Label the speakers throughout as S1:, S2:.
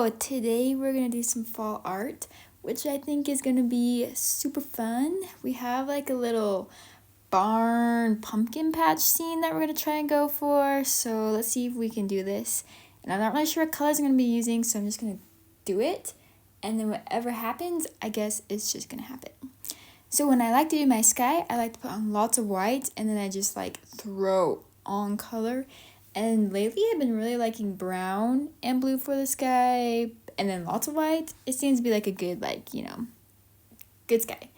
S1: So today we're gonna do some fall art, which I think is gonna be super fun. We have like a little barn pumpkin patch scene that we're gonna try and go for. So let's see if we can do this. And I'm not really sure what colors I'm gonna be using, so I'm just gonna do it. And then whatever happens, I guess it's just gonna happen. So when I like to do my sky, I like to put on lots of white and then I just like throw on color. And lately I've been really liking brown and blue for the sky and then lots of white. It seems to be like a good, good sky.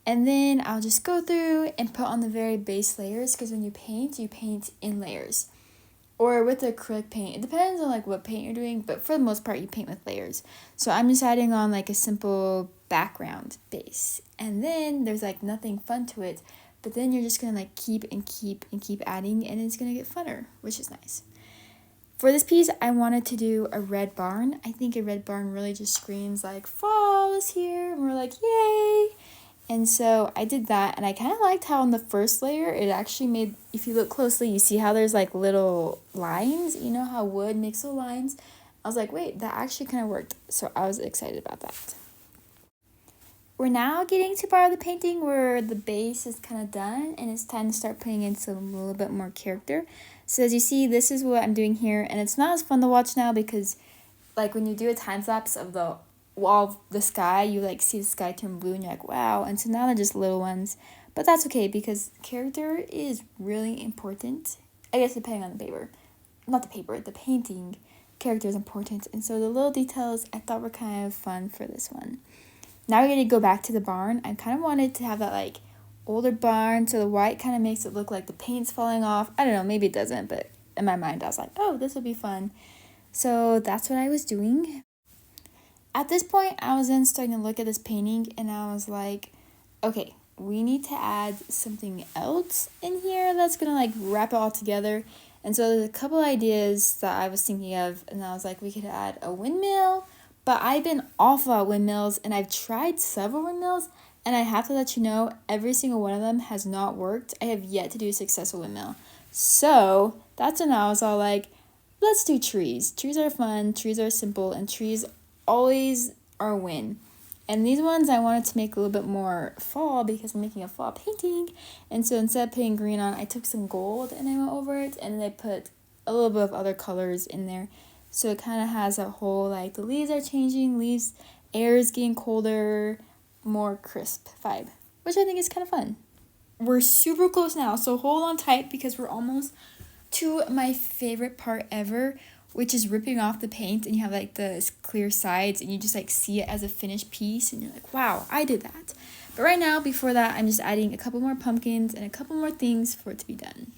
S1: And then I'll just go through and put on the very base layers, because when you paint in layers. Or with the acrylic paint. It depends on like what paint you're doing, but for the most part you paint with layers. So I'm just adding on like a simple background base. And then there's like nothing fun to it. But then you're just gonna like keep adding, and it's gonna get funner, which is nice. For this piece, I wanted to do a red barn. I think a red barn really just screams like fall is here, and we're like, yay! And so I did that, and I kind of liked how on the first layer, it actually made, if you look closely, you see how there's like little lines. You know how wood makes little lines? I was like, wait, that actually kind of worked. So I was excited about that. We're now getting to part of the painting where the base is kind of done and it's time to start putting in some a little bit more character. So as you see, this is what I'm doing here, and it's not as fun to watch now because like when you do a time lapse of the wall of the sky, you like see the sky turn blue and you're like, wow. And so now they're just little ones, but that's okay because character is really important. I guess depending on the paper, not the paper, the painting, character is important. And so the little details I thought were kind of fun for this one. Now we're going to go back to the barn. I kind of wanted to have that like older barn, so the white kind of makes it look like the paint's falling off. I don't know, maybe it doesn't, but in my mind I was like, oh, this would be fun. So that's what I was doing. At this point, I was then starting to look at this painting and I was like, okay, we need to add something else in here that's going to like wrap it all together. And so there's a couple ideas that I was thinking of, and I was like, we could add a windmill. But I've been awful at windmills, and I've tried several windmills, and I have to let you know, every single one of them has not worked. I have yet to do a successful windmill. So that's when I was all like, let's do trees. Trees are fun, trees are simple, and trees always are a win. And these ones I wanted to make a little bit more fall because I'm making a fall painting. And so instead of putting green on, I took some gold and I went over it, and then I put a little bit of other colors in there. So it kind of has a whole, like, the leaves are changing, air is getting colder, more crisp vibe, which I think is kind of fun. We're super close now, so hold on tight because we're almost to my favorite part ever, which is ripping off the paint, and you have, like, the clear sides, and you just, like, see it as a finished piece, and you're like, wow, I did that. But right now, before that, I'm just adding a couple more pumpkins and a couple more things for it to be done.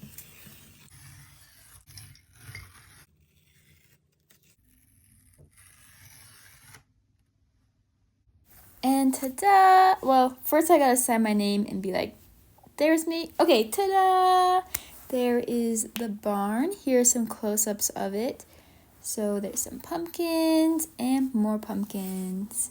S1: And ta-da! Well, first I gotta sign my name and be like, there's me. Okay, ta-da! There is the barn. Here are some close-ups of it. So there's some pumpkins and more pumpkins.